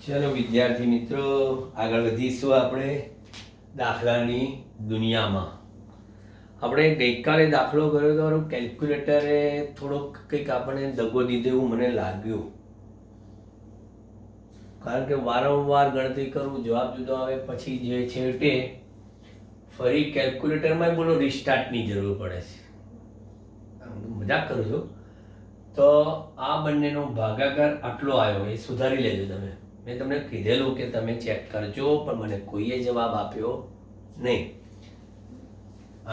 ચલો વિદ્યાર્થી મિત્રો, આગળ વધીશું આપણે દાખલાની દુનિયામાં. આપણે ગઈકાલે દાખલો કર્યો તો કેલ્ક્યુલેટરે થોડોક કંઈક આપણને દગો દીધો એવું મને લાગ્યું, કારણ કે વારંવાર ગણતરી કરું, જવાબ જુદો આવે, પછી જે છેવટે ફરી કેલ્ક્યુલેટરમાં બોલો રિસ્ટાર્ટની જરૂર પડે છે. મજાક કરું છું. તો આ બંનેનો ભાગાકાર આટલો આવ્યો, એ સુધારી લેજો તમે. મેં તમને કીધેલું કે તમે ચેક કરજો, પણ મને કોઈએ જવાબ આપ્યો નહીં.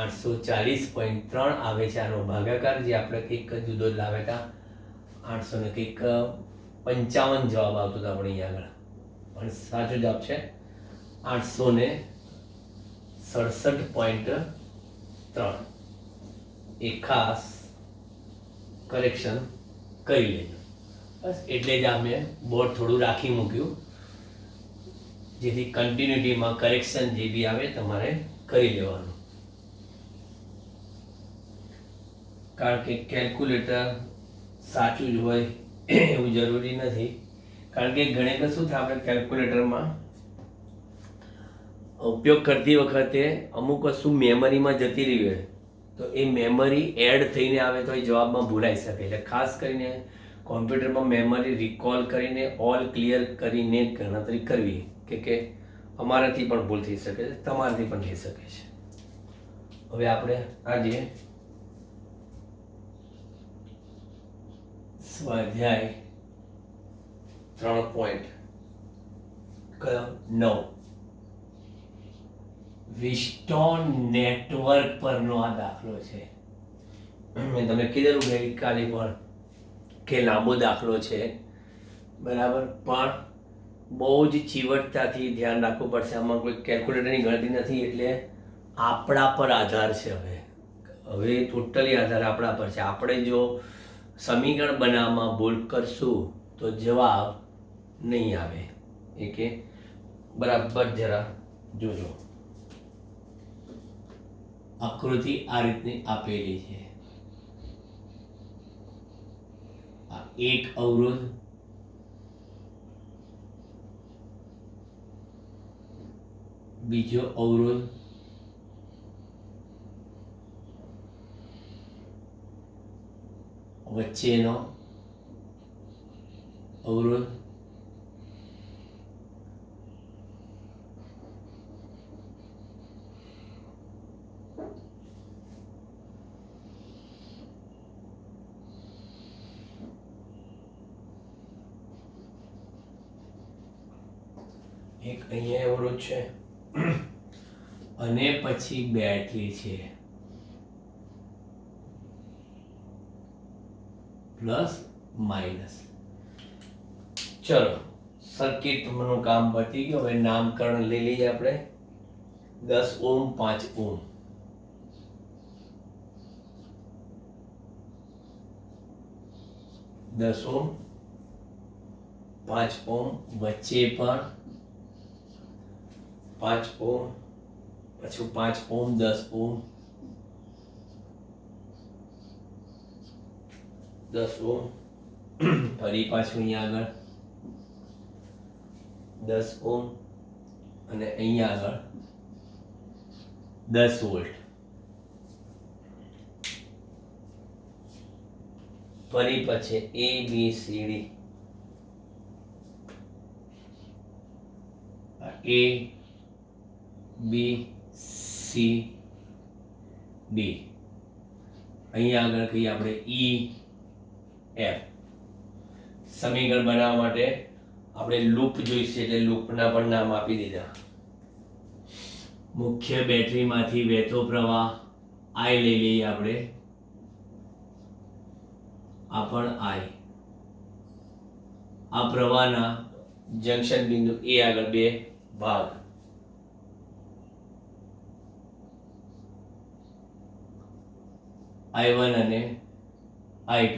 840.3 આવે છે આનો ભાગાકાર, જે આપણે કંઈક જુદો જ લાવ્યા હતા. 800 ને કંઈક 55 જવાબ આવતો હતો આપણે અહીંયા આગળ, પણ સાચો જવાબ છે 867.3. એ ખાસ કરેક્શન કરી લેજો. બસ એટલે જ આ મેં બોર્ડ થોડું રાખી મૂક્યું, જેથી કન્ટિન્યુટીમાં કરેક્શન જે બી આવે તમારે કરી લેવાનું. કારણ કે કેલ્ક્યુલેટર સાચું જ હોય એવું જરૂરી નથી, કારણ કે ઘણી વખત શું થાય, આપણે કેલ્ક્યુલેટરમાં ઉપયોગ કરતી વખતે અમુક વસ્તુ મેમરીમાં જતી રહી હોય, તો એ મેમરી એડ થઈને આવે તો એ જવાબમાં ભૂલાઈ શકે. એટલે ખાસ કરીને કોમ્પ્યુટરમાં મેમરી રિકોલ કરીને ઓલ ક્લિયર કરીને ગણતરી કરવી, કે અમારાથી પણ ભૂલ થઈ શકે છે, તમારાથી પણ થઈ શકે છે. હવે આપણે આજે સ્વાધ્યાય 3.9 વિસ્ટોન નેટવર્ક પરનો આ દાખલો છે. મેં તમને કીધેલું ગઈકાલે પણ કે લાંબો દાખલો છે, બરાબર, પણ બહુ જ ચીવટતાથી ધ્યાન રાખવું પડશે. આમાં કોઈ કેલ્ક્યુલેટરની ગણતરી નથી, એટલે આપણા પર આધાર છે. હવે ટોટલી આધાર આપણા પર છે. આપણે જો સમીકરણ બનાવવામાં ભૂલ કરશું તો જવાબ નહીં આવે. એ કે બરાબર જરા જોજો. આકૃતિ આ રીતની આપેલી છે. એક અવરોધ, બીજો અવરોધ, વચ્ચેનો અવરોધ, એક અહીંયા અવરોધ છે, અને પછી બેટરી છે, પ્લસ માઇનસ. ચલો, સર્કિટનું કામ પતી ગયું. હવે નામકરણ લઈ લઈએ આપણે. 10 ઓહ્મ, 5 ઓહ્મ. 10 ઓહ્મ, 5 ઓહ્મ, વચ્ચે પણ 5 ઓહ્મ, પછી 5 ઓહ્મ, 10 ઓહ્મ, 10 ઓહ્મ, ફરી પાછું અહીંયા આગળ 10 ઓહ્મ, અને અહીંયા આગળ 10 વોલ્ટ. ફરી પછી A B C D, A B C D, અહીંયા આગળ કહીએ આપણે E F. સમીકરણ બનાવવા માટે આપણે લૂપ જોઈશે, એટલે લૂપના પણ નામ આપી દીધા. મુખ્ય બેટરીમાંથી વહેતો પ્રવાહ I લઈ લઈએ આપણે. આ પણ I. આ પ્રવાહના જંકશન બિંદુ A આગળ બે ભાગ. I1 અને I2.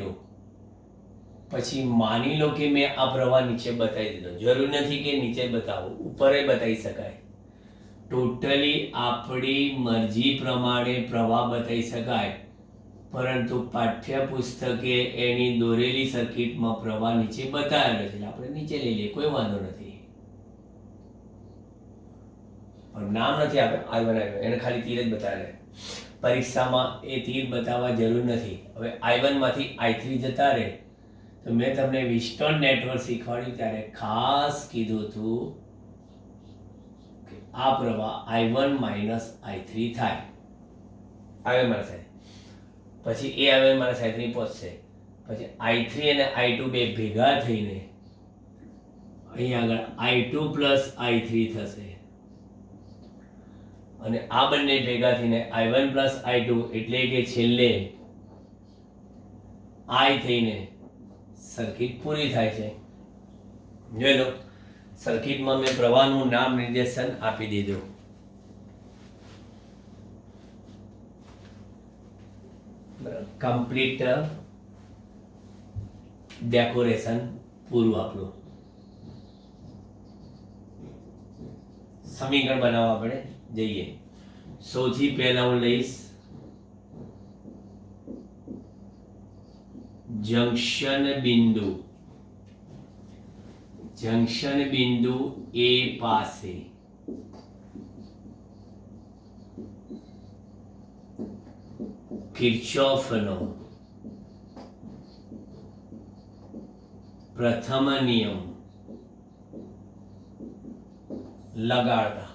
પછી માની લો કે મેં આ પ્રવાહ નીચે બતાવી દીધો. જરૂર નથી કે નીચે બતાવો, ઉપર બતાવી શકાય. ટોટલી આપણી મરજી પ્રમાણે પ્રવાહ બતાવી શકાય, પરંતુ પાઠ્યપુસ્તકે એની દોરેલી સર્કિટમાં પ્રવાહ નીચે બતાવેલો છે, એટલે આપણે નીચે લઈ લઈએ, કોઈ વાંધો નથી. પણ નામ નથી આપે I1 I2, એને ખાલી તીર જ બતાવે. પરીક્ષામાં એ તીર બતાવવા જરૂર નથી. હવે I1 માંથી I3 જતા રહે તો મેં તમને વિસ્ટોન નેટવર્ક શીખવાડ્યું ત્યારે ખાસ કીધું હતું કે આ પ્રવાહ I1 માઇનસ I3 થાય. I1 માઇનસ I3 પછી એ I1 માઇનસ I3 પહોંચશે, પછી I3 અને I2 બે ભેગા થઈને અહીંયા આગળ I2 પ્લસ I3 થશે અને આ બંને ભેગા થઈને I1 પ્લસ I2 એટલે કે છેલ્લે I થઈને સર્કિટ પૂરી થાય છે. જોઈ લો, સર્કિટમાં મેં પ્રવાહનું નામ નિર્દેશન આપી દીધું. કમ્પ્લીટ ડેકોરેશન પૂરું આપણું. સમીકરણ બનાવવા આપણે જઈએ. સૌથી પહેલા હું લઈશ જંક્શન બિંદુ A પાસે કિર્ચોફનો પ્રથમ નિયમ લગાડતા.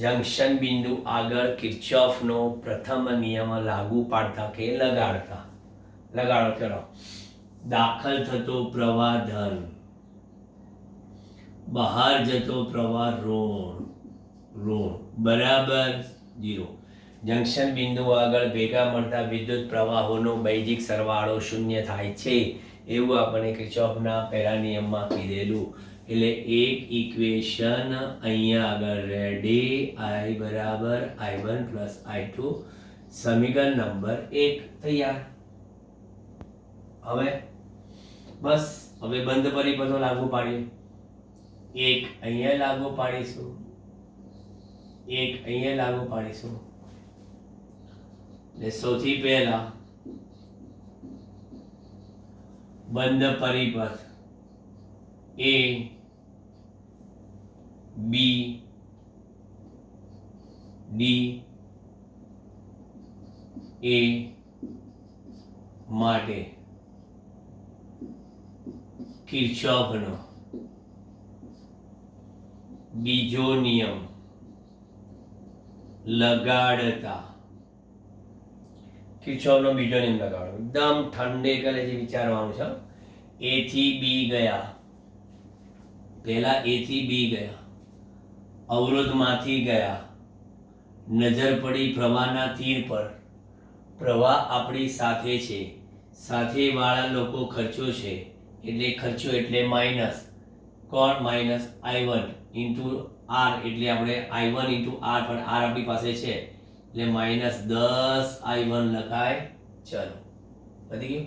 જંક્શન બિંદુ આગળ કિર્ચોફનો પ્રથમ નિયમ લાગુ પાડતા કે લગાડતા. લગાડો. ચલો, દાખલ થતો પ્રવાહ ધન, બહાર જતો પ્રવાહ ઋણ બરાબર 0. જંક્શન બિંદુ આગળ ભેગા મળતા વિદ્યુત પ્રવાહોનો બૈજિક સરવાળો શૂન્ય થાય છે એવું આપણે કિર્ચોફના પહેલા નિયમમાં કીધેલું. એટલે એક ઇક્વેશન અહીંયા આગળ રેડી. I બરાબર I1 પ્લસ I2, સમીકરણ નંબર 1 તૈયાર. હવે બસ, હવે બંધ પરિપથો લાગુ પાડીએ. એક અહીંયા લાગુ પાડીશું, એક અહીંયા લાગુ પાડીશું. એટલે સૌથી પહેલા બંધ પરિપથ A B D A માટે કિર્ચોફનો બીજો નિયમ લગાડતા. કિર્ચોફનો બીજો નિયમ લગાડો. એકદમ ઠંડે કલેથી વિચારવાનું છે. A થી B ગયા, પહેલા A થી B ગયા, અવરોધમાંથી ગયા, નજર પડી પ્રવાહના તીર પર. પ્રવાહ આપણી સાથે છે, સાથે વાળા લોકો ખર્ચો છે, એટલે ખર્ચો એટલે માઇનસ. કોણ માઇનસ I1 ઇન્ટુ R, એટલે આપણે I1 ઇન્ટુ R, પણ R આપણી પાસે છે એટલે માઇનસ 10 I1 લખાય. ચલો, પતી ગયું.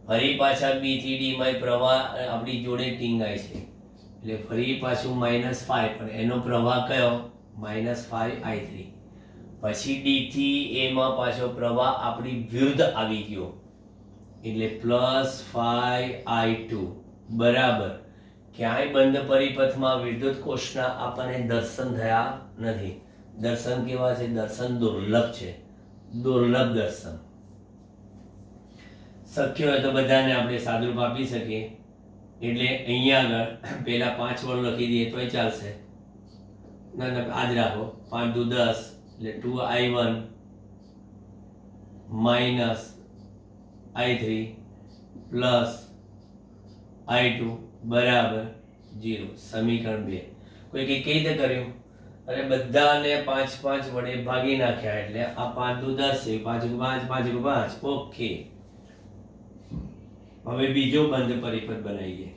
ફરી પાછા B થી D માં પ્રવાહ આપણી જોડે ટીંગાય છે એટલે ફરી પાછું -5, પણ એનો પ્રવાહ કયો? -5I3. પછી D થી A માં પાછો પ્રવાહ આપણી વિરુદ્ધ આવી ગયો એટલે +5I2 બરાબર. ક્યાંય બંધ પરિપથમાં વિદ્યુત કોષના આપણને દર્શન થયા નથી. દર્શન કેવા છે? દર્શન દુર્લભ છે, દુર્લભ દર્શન. શક્ય હોય તો બધાને આપણે સાદુરૂપ આપી શકીએ. એટલે અહીંયા આગળ પહેલા 5 વડ લખી દઈએ તોય ચાલશે. ના, આજ રાખો. 5 દુ 10 એટલે 2I1 minus I3 plus I2 બરાબર 0. સમીકરણ 2. કોઈ કઈ રીતે કર્યું? અરે બધાને 5 વડે ભાગી નાખ્યા એટલે આ 5 દુ 10 છે, 5 5 5. ઓકે. હવે બીજો બંધ પરિપથ બનાવીએ.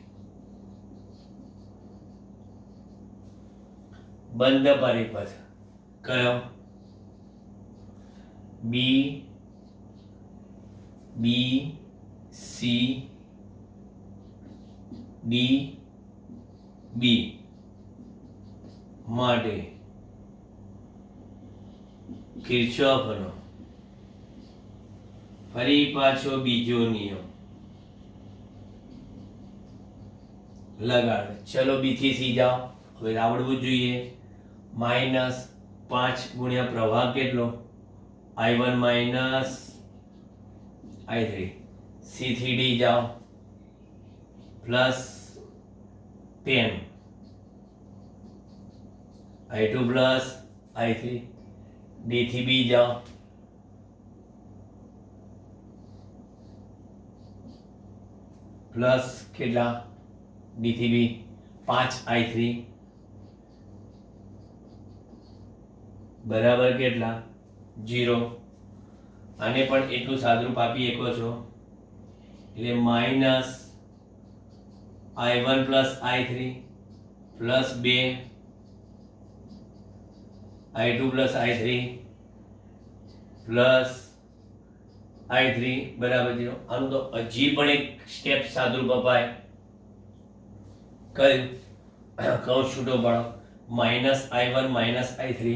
બંધ પરિપથ કયો? B B C D B માટે કિર્ચોફનો ફરી પાછો બીજો નિયમ લગાડ. ચલો B થી C જાઓ. હવે આવડવું જોઈએ. -5I1 5 ગુણ્યા પ્રવાહ કેટલો I1 minus I3 C3 D જાઓ plus 10 I2 plus I3 D થી B જાઓ પ્લસ કેટલા D થી B 5 I3 બરાબર કેટલા 0 આને પણ એટલું સાદુરૂપ આપી શકો છો એટલે minus I1 plus I3 plus 2 I2 plus I3 plus I3 બરાબર 0 આનું તો હજી પણ એક સ્ટેપ સાદુરૂપ અપાય કયું કૌંસ છૂટો પાડો minus I1 minus I3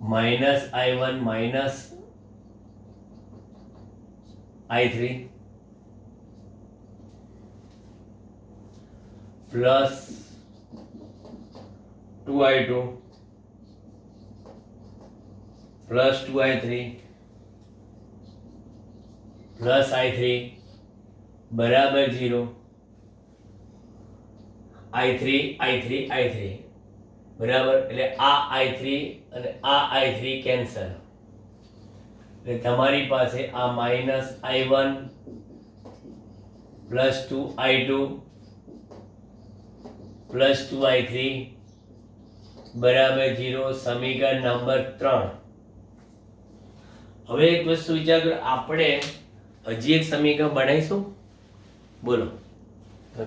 minus I1 minus I3 plus 2I2 plus 2I3 plus I3 बराबर 0 I3 બરાબર એટલે આ I3 અને આ I3 કેન્સલ એટલે તમારી પાસે આ minus I1 plus 2I2 plus 2I3 બરાબર 0 સમીકરણ નંબર 3 હવે એક વસ્તુ વિચાર કરો આપણે હજી એક સમીકરણ બનાવીશું બોલો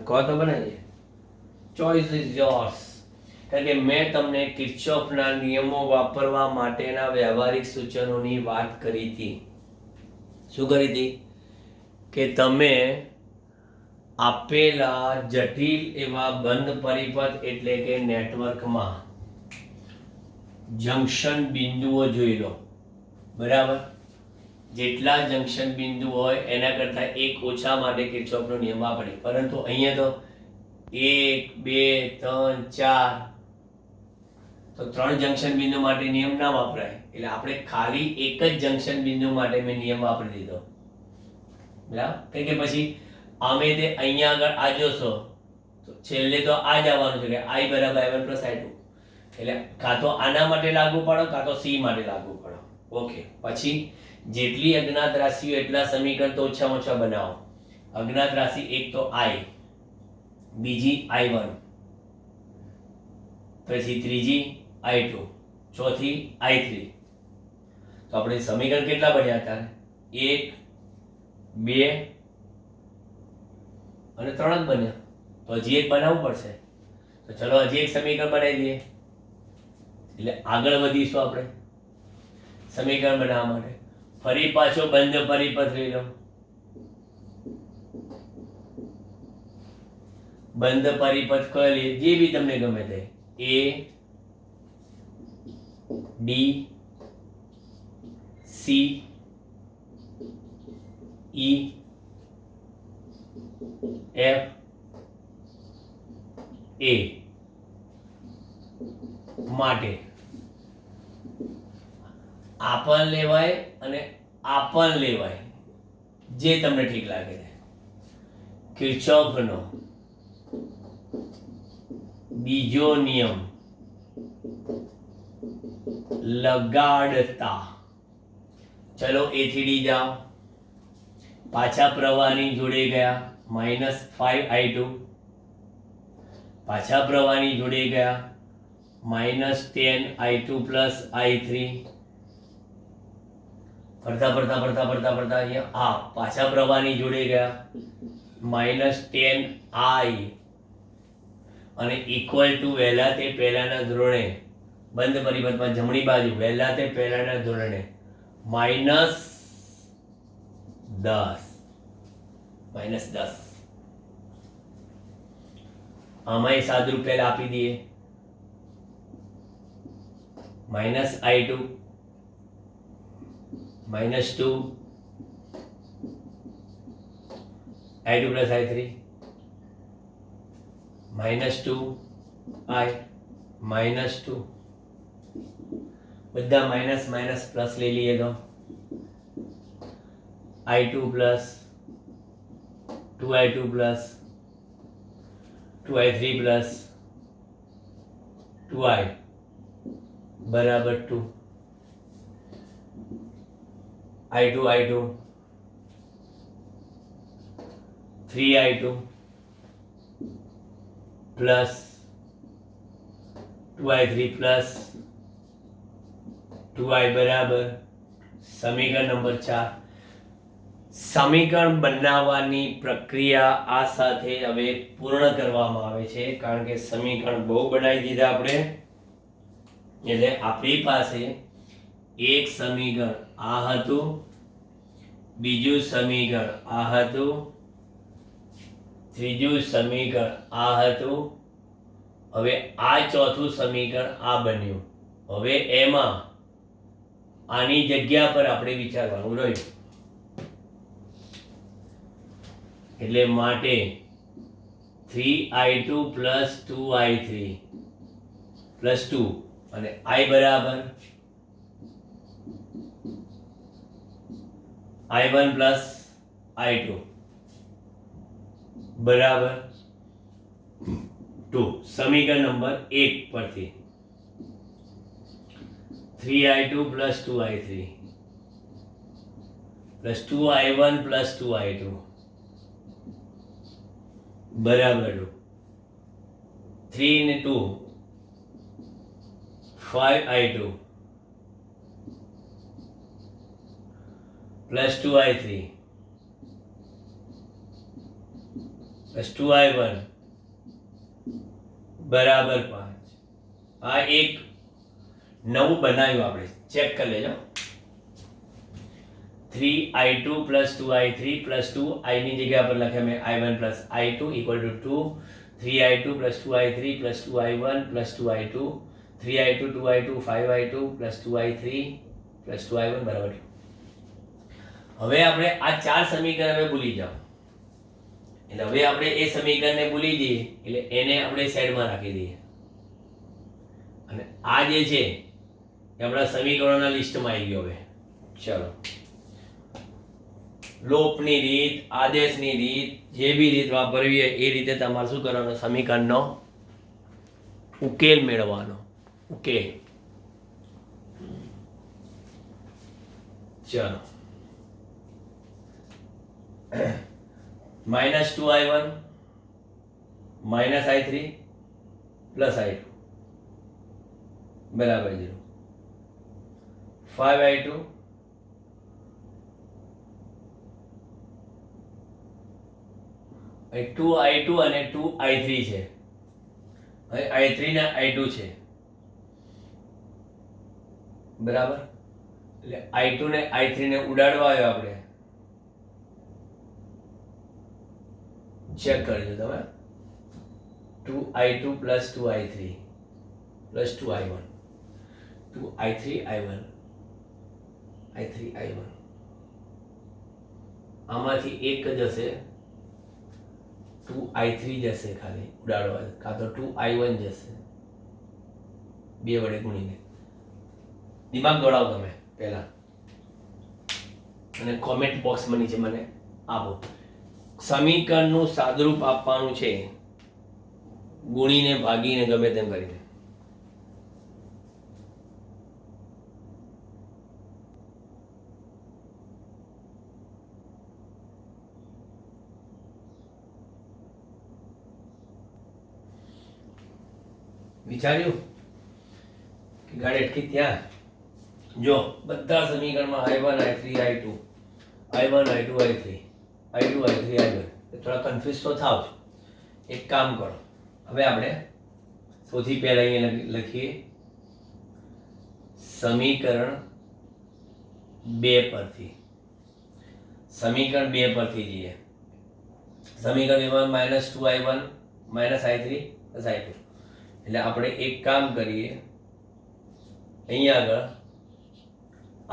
કહો તો બનાવીએ ચોઇસ ઇઝ યોર્સ કારણ કે મેં તમને કિર્ચોફના નિયમો વાપરવા માટેના વ્યવહારિક સૂચનોની વાત કરી હતી શું કરી હતી કે તમે આપેલા જટિલ એવા બંધ પરિપથ એટલે કે નેટવર્કમાં જંક્શન બિંદુઓ જોઈ લો બરાબર જેટલા જંક્શન બિંદુ હોય એના કરતાં એક ઓછા માટે કિર્ચોફનો નિયમ વાપરે પરંતુ અહીંયા તો 1 2 3 4 તો 3 જંક્શન બિંદુ માટે નિયમ ના વાપરાય એટલે આપણે ખાલી એક જ જંક્શન બિંદુ માટે મેં નિયમ વાપરી દીધો બરાબર કે પછી અમે તે અહીંયા આગળ આ જોશો તો છેલ્લે તો આ જ આવવાનું છે કે I બરાબર I1 પ્લસ I2 એટલે કાં તો આના માટે લાગુ પાડો કાં તો C માટે લાગુ પાડો ઓકે પછી જેટલી અજ્ઞાત રાશિઓ એટલા સમીકરણ તો ઓછામાં ઓછા બનાવો અજ્ઞાત રાશિ એક તો I બીજી I1 પછી ત્રીજી I2 ચોથી I3 તો આપણે સમીકરણ કેટલા બન્યા હતા 1 2 અને 3 જ બન્યા તો હજી એક બનાવવું પડશે તો ચલો હજી એક સમીકરણ બનાવી દઈએ એટલે આગળ વધીશું આપણે સમીકરણ બનાવવા માટે ફરી પાછો બંધ પરિપથ લઈ લો બંધ પરિપથ કયો લે જે બી તમને ગમે તે A D C E F A માટે આ પણ લેવાય અને આ પણ લેવાય જે તમને ઠીક લાગે છે કિર્ચોફનો બીજો નિયમ લગાડતા ચલો A થી D જાઓ પાછા પ્રવાહની જોડે ગયા -5I2 પાછા પ્રવાહની જોડે ગયા -10I2 પ્લસ I3 ફરતા અહીંયા પાછા પ્રવાહની જોડે ગયા -10I અને ઇક્વલ ટુ વહેલા તે પહેલાના ધોરણે બંધ પરિપથમાં જમણી બાજુ વહેલા તે પહેલાના ધોરણે -10 આમાંય સાદુરૂપ પહેલા આપી દઈએ -I2 -2 I2 plus I3 -2 I -2 બધા માઇનસ માઇનસ પ્લસ લઈ લઈએ તો i2 plus 2i2 plus 2i3 plus 2i બરાબર 2 i2 3i2 plus 2i3 plus 2i બરાબર સમીકરણ નંબર 4. સમીકરણ બનાવવાની પ્રક્રિયા આ સાથે હવે પૂર્ણ કરવામાં આવે છે, કારણ કે સમીકરણ બહુ બનાવી દીધા આપણે. એટલે આપણી પાસે એક સમીકરણ આ હતું, બીજું સમીકરણ આ હતું, ત્રીજું સમીકરણ આ હતું, હવે આ ચોથું સમીકરણ આ બન્યું. હવે એમાં આની જગ્યા પર આપણે વિચારવાનું રહ્યું. એટલે માટે 3i2 પ્લસ 2i3 પ્લસ 2 અને i બરાબર i1 પ્લસ i2 બરાબર 2. સમીકરણ નંબર 1 પરથી 3i2 plus 2i3 plus 2i1 plus 2i2 બરાબર 3 ને 2 5i2 plus 2i3 plus 2i1 બરાબર 5. આ એક નવું બનાવ્યું આપણે, ચેક કરી લેજો. 3i2 plus 2i3 plus 2 i ની જગ્યા પર લખ્યા મેં i1 plus i2 equal to 2 3i2 plus 2i3 plus 2i1 plus 2i2 3i2 2i2 5i2 plus 2i3 plus 2i1 બરાબર 2. હવે આપણે આ ચાર સમીકરણ હવે ભૂલી જાઓ. એટલે હવે આપણે એ સમીકરણને ભૂલી જઈએ, એટલે એને આપણે સાઈડમાં રાખી દઈએ. અને આ જે છે એ આપણા સમીકરણોના લિસ્ટમાં આવી ગયો. હવે ચલો, લોપની રીત, આદેશની રીત, જે બી રીત વાપરવી હોય એ રીતે તમારે શું કરવાનું, સમીકરણનો ઉકેલ મેળવવાનો. ઉકેલ ચલો, -2i1 -i3 પ્લસ i2 બરાબર 0. 5i2 2i2 અને 2i3 છે, હવે i3 ને i2 છે બરાબર. એટલે i2 ને i3 ને ઉડાડવા આવ્યો આપણે. ચેક કરજો તમે. 2i2 plus 2i3 plus 2i1 2i3 i1 i3 i1 આમાંથી એક જશે, 2i3 જશે ખાલી ઉડાડવા, કાં તો 2i1 જશે, બે વડે ગુણીને. દિમાગ દોડાવો તમે પહેલા, અને કોમેન્ટ બોક્સમાં નીચે મને આપો. સમીકરણનું સાદરૂપ આપવાનું છે, ગુણીને ભાગીને ગમે તેમ કરીને. વિચાર્યું કે ગાડી અટકી? ત્યાં જો બધા સમીકરણમાં i1 i3 i2 i1 i2 i3 i2 i3 i1 થોડા કન્ફ્યુઝ તો થાવ છો. એક કામ કરો, હવે આપણે સૌથી પહેલા અહીંયા લખીએ સમીકરણ 2 પરથી. સમીકરણ 2 પરથી જઈએ. સમીકરણ 2i1 -i3 + i2. એટલે આપણે એક કામ કરીએ, અહીંયા આગળ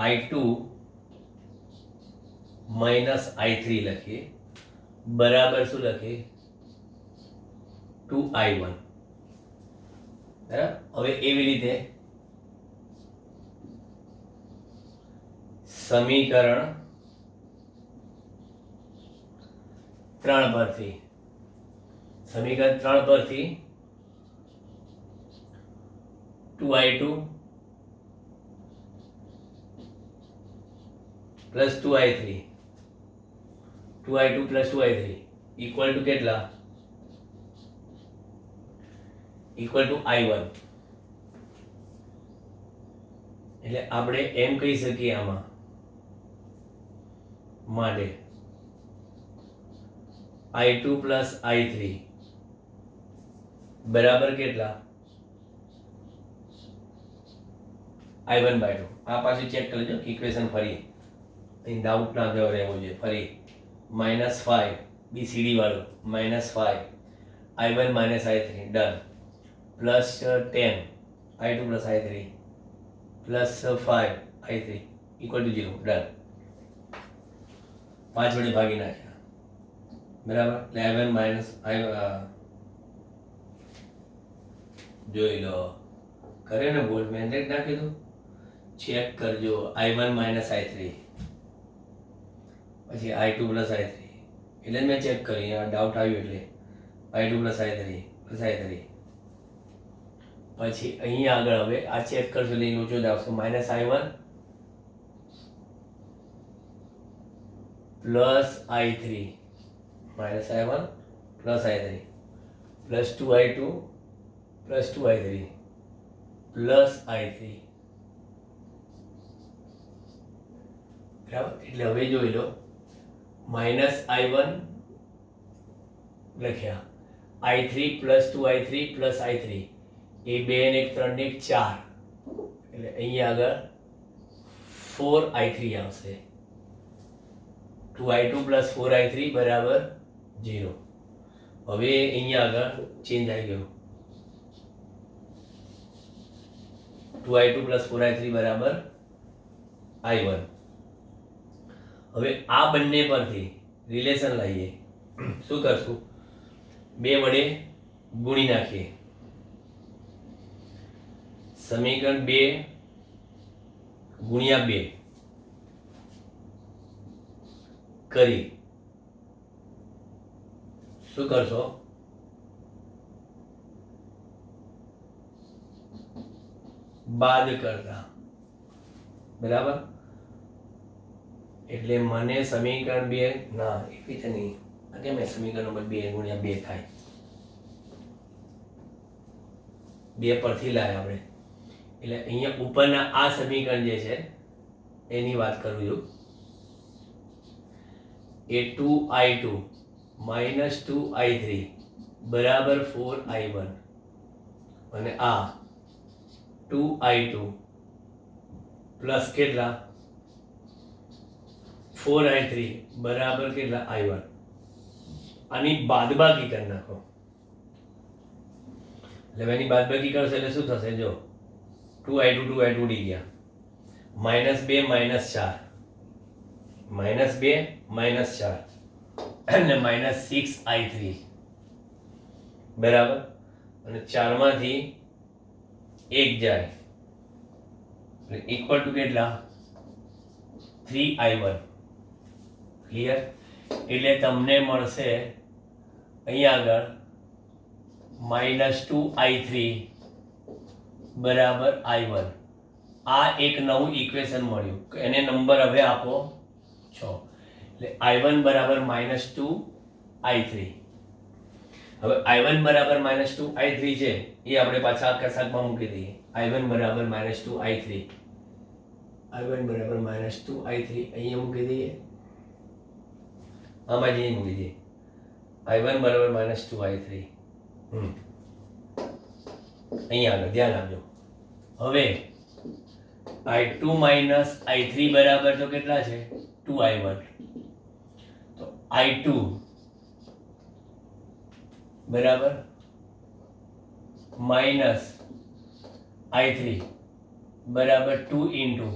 i2 - i3 લખીએ, બરાબર શું લખીએ 2i1. બરાબર. હવે એવી રીતે સમીકરણ 3 પરથી 2i2 plus 2i3 equal to કેટલા? Equal to i1. એટલે આપણે એમ કહી શકીએ આમાં માટે i2 પ્લસ i3 બરાબર કેટલા? i1 by 2. આ પાછું ચેક કરી લેજો ઇક્વેશન ફરી, અહીં ડાઉટ ના થયો રહેવો જોઈએ. ફરી -5 BCD વાળું -5 i1 minus i3 done, plus 10 i2 plus i3 plus 5 i3 equal to 0 done. 5 વડે ભાગી નાખ્યા બરાબર. એટલે i1 માઇનસ જોઈ લો, કરે ને બોલ, મેં ના કીધું? ચેક કરજો. i1 માઇનસ i3 પછી i2 પ્લસ i3, એટલે મેં ચેક કરી, આ ડાઉટ આવ્યો એટલે i2 પ્લસ i3 પછી અહીંયા આગળ હવે આ ચેક કરશો એટલે ઓછો જ આવશે. Minus i1 plus i3 plus i3 plus 2i2 plus 2i3 plus i3 બરાબર. એટલે હવે જોઈ લો, માઇનસ i1 લખ્યા, i3 plus 2i3 plus i3 એ 2 ને 1 3 ને 1 4, એટલે અહીંયા આગળ 4i3 આવશે. 2i2 પ્લસ 4i3 બરાબર 0. હવે અહીંયા આગળ ચેન્જ આવી ગયો, 2i2 પ્લસ 4i3 બરાબર i1. હવે આ બંને પરથી રિલેશન લઈએ. શું કરશું? 2 વડે ગુણી નાખીએ. સમીકરણ 2 ગુણ્યા 2 કરી શું કરશો? બાદ કરતા બરાબર. એટલે મને સમીકરણ 2 ના એવી રીતે નહીં, કેમ સમીકરણ નંબર 2 ગુણ્યા 2 થાય? 2 પરથી લાય આપણે, એટલે અહીંયા ઉપરના આ સમીકરણ જે છે એની વાત કરું છું. એ 2i2 માઇનસ 2i3 બરાબર 4i1 અને આ 2i2 પ્લસ કેટલા 4i3 બરાબર કેટલા i1. આની બાદબાકી કરી નાખો. એટલે એની બાદબાકી કરશો એટલે શું થશે? જો 2i2 ઉડી ગયા, -2 -4 અને -6i3 બરાબર. અને 4 માંથી 1 જાય એટલે ઇક્વલ ટુ કેટલા? 3i1. ક્લિયર? એટલે તમને મળશે અહીંયા આગળ -2i3 બરાબર i1. આ એક નવું ઇક્વેશન મળ્યું, એને નંબર હવે આપો 6. એટલે i1 બરાબર -2i3. હવે i1 બરાબર -2i3 છે એ આપણે પાછા કશાકમાં મૂકી દઈએ. i1 બરાબર -2i3 અહીંયા મૂકી દઈએ, આમાં જ મૂકી દઈએ. i1 બરાબર -2i3 અહીંયા આગળ ધ્યાન આપજો. હવે i2 માઇનસ i3 બરાબર તો કેટલા છે? 2i1. તો i2 બરાબર માઇનસ i3 બરાબર 2 ઇન્ટુ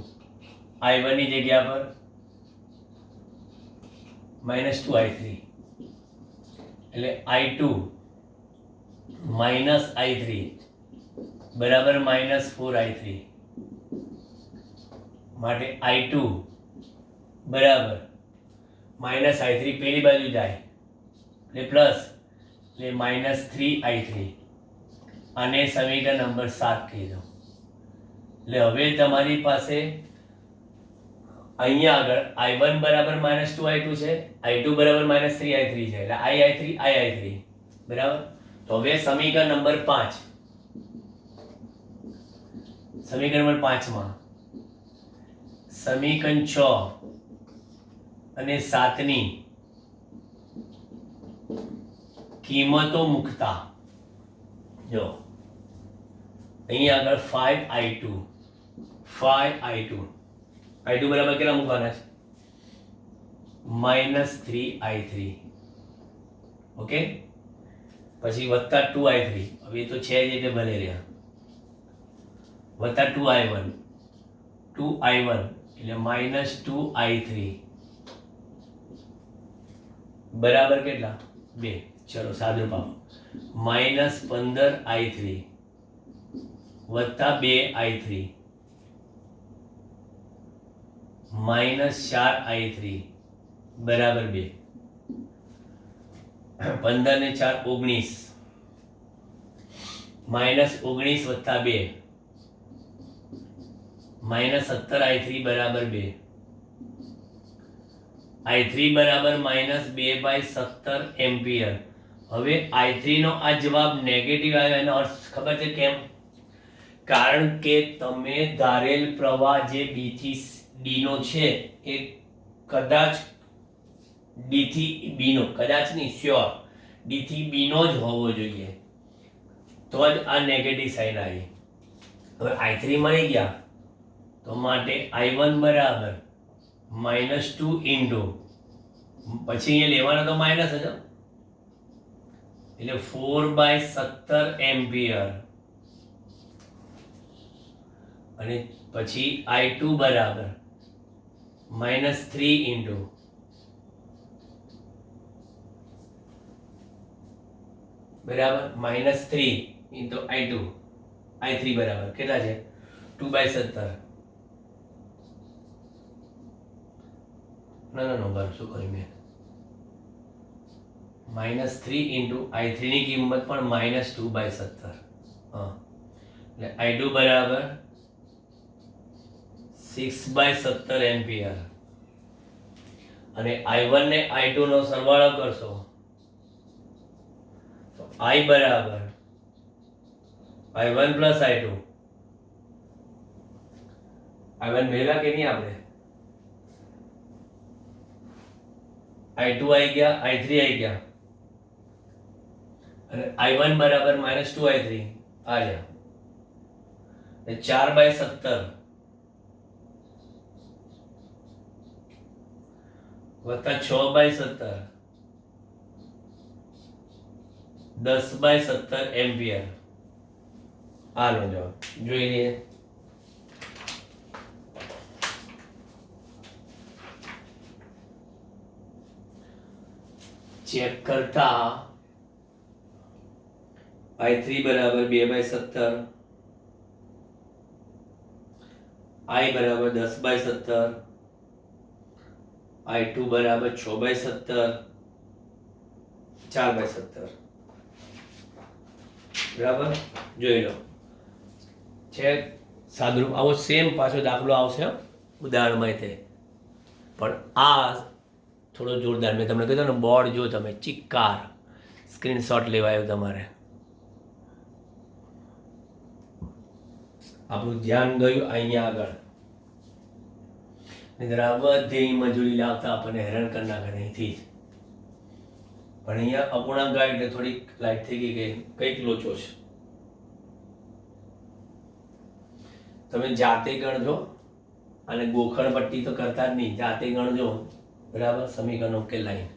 i1 ની જગ્યા પર -2i3, એટલે i2 માઇનસ i3 બરાબર -4i3 માટે i2 બરાબર માઇનસ i3 પેલી બાજુ જાય એટલે પ્લસ એટલે -3i3 અને સમીકરણ નંબર 7 કહી દો. એટલે હવે તમારી પાસે અહીંયા આગળ i1 બરાબર -2i2 છે, i2 બરાબર -3i3 છે, એટલે i3 બરાબર. તો હવે સમીકરણ નંબર 5 સમીકરણ નંબર 5 માં સમીકરણ 6 અને 7 ની કિંમતો મૂકતા જો અહીંયા આગળ 5i2 બરાબર કેટલા મૂકવાના છે? -3i3. ઓકે, પછી વત્તા 2i3, હવે એ તો છે જ એટલે ભલે રહ્યા, વત્તા 2i1 એટલે -2i3 બરાબર કેટલા? 2. ચલો સાદું પાડો. -15i3 વત્તા 2i3 -4i3 બરાબર 2. 15 ને 4 19, -19 વત્તા 2 -17i3 બરાબર 2. i3 બરાબર -2/17 એમ્પિયર. હવે i3 નો આ જવાબ નેગેટિવ આવ્યો, એનો અર્થ ખબર છે કેમ? કારણ કે તમે ધારેલ પ્રવાહ જે b થી d નો છે એ કદાચ d થી b નો, કદાચ નહીં શ્યોર d થી b નો જ હોવો જોઈએ, તો જ આ નેગેટિવ સાઇન આવી. હવે i3 મળી ગયા તો માટે i1 બરાબર -2 ઇન્ટુ પછી અહીંયા લેવાના તો માઇનસ જ, એટલે 4/17 એમ્પિયર અને પછી i2 બરાબર -3 ઇન્ટુ બરાબર -3 ઇન્ટુ i3 બરાબર કેટલા છે? 2/17. ના બરાબર શું કર્યું મેં? -3 ઇન્ટુ i3 ની કિંમત પણ -2/17. હા, એટલે i2 બરાબર 6/17 એમ્પિયર અને i1 ને i2 નો સરવાળો કરશો તો i બરાબર i1 પ્લસ i2. i1 મેળવ્યા કે નહીં આપણે? i2 આવી ગયા, i3 આવી ગયા અને i1 બરાબર -2i3 આ રહ્યા, 4/17 વત્તા 6/17 10/17 એમ્પિયર. આનો જવાબ જોઈ લઈએ. ચેક કરતા i3 બરાબર 2/17, i બરાબર 10/17, i2 બરાબર 6/17, 4/17 બરાબર. જોઈ લો છે સાદુરૂપ. આવો સેમ પાછો દાખલો આવશે ઉદાહરણમાં તે, પણ આ થોડો જોરદાર. મેં તમને કીધું ને બોર્ડ જો તમે ચિક્કાર સ્ક્રીનશોટ લેવાયો તમારે. આપણું ધ્યાન ગયું અહીંયા આગળ, નહીંતર આ બધી મજૂરી લાવતા આપણને હેરાન કરી નાખે અહીંથી જ. પણ અહીંયા અપૂર્ણાંક આવ્યો એટલે થોડીક લાઈટ થઈ ગઈ કે કંઈક લોચો છે. તમે જાતે ગણજો અને ગોખણ પટ્ટી તો કરતા જ નહીં, જાતે ગણજો બરાબર. સમીકરણો કે લાઈન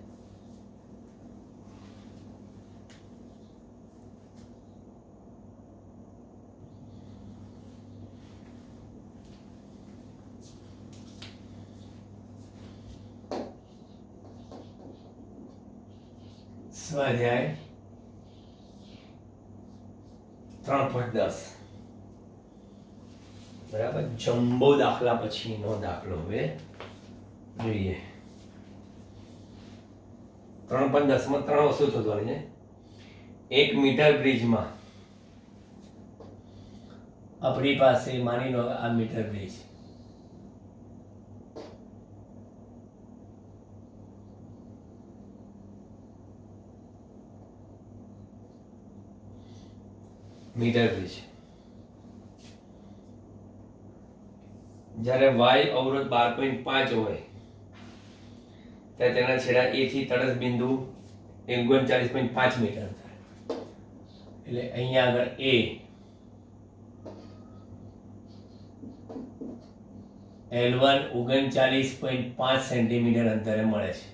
સ્વાધ્યાય 3.10 બરાબર. જમ્બો દાખલા પછીનો દાખલો હવે જોઈએ 3.10 માં 3 વસ્તુ શોધવાની છે. 1 મીટર બ્રિજમાં આપણી પાસે માની લો આ મીટર બ્રિજ, મીટર બ્રિજ જ્યારે y અવરોધ 12.5 હોય ત્યારે તેના છેડા a થી તટસ્થ બિંદુ 39.5 મીટર થાય. એટલે અહીંયા આગળ a L1 39.5 સેન્ટીમીટર અંતરે મળે છે.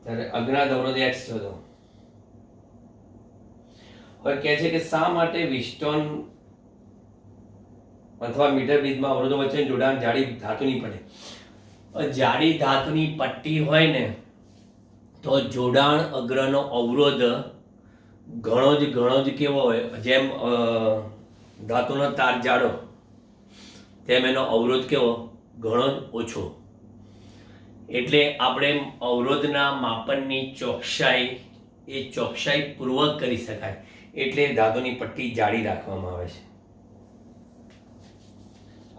ત્યારે અજ્ઞાત અવરોધ x શોધો. હવે કહે છે કે શા માટે વિસ્ટોન અથવા મીટર બ્રિજમાં અવરોધો વચ્ચે જોડાણ જાડી ધાતુની પડે. જાડી ધાતુની પટ્ટી હોય ને તો જોડાણ અગ્રનો અવરોધ ઘણો જ કેવો હોય, જેમ ધાતુનો તાર જાડો તેમ એનો અવરોધ કેવો ઘણો જ ઓછો. એટલે આપણે અવરોધના માપનની ચોકસાઈ એ ચોકસાઈ પૂર્વક કરી શકાય, એટલે ધાતુની પટ્ટી જાડી રાખવામાં આવે છે.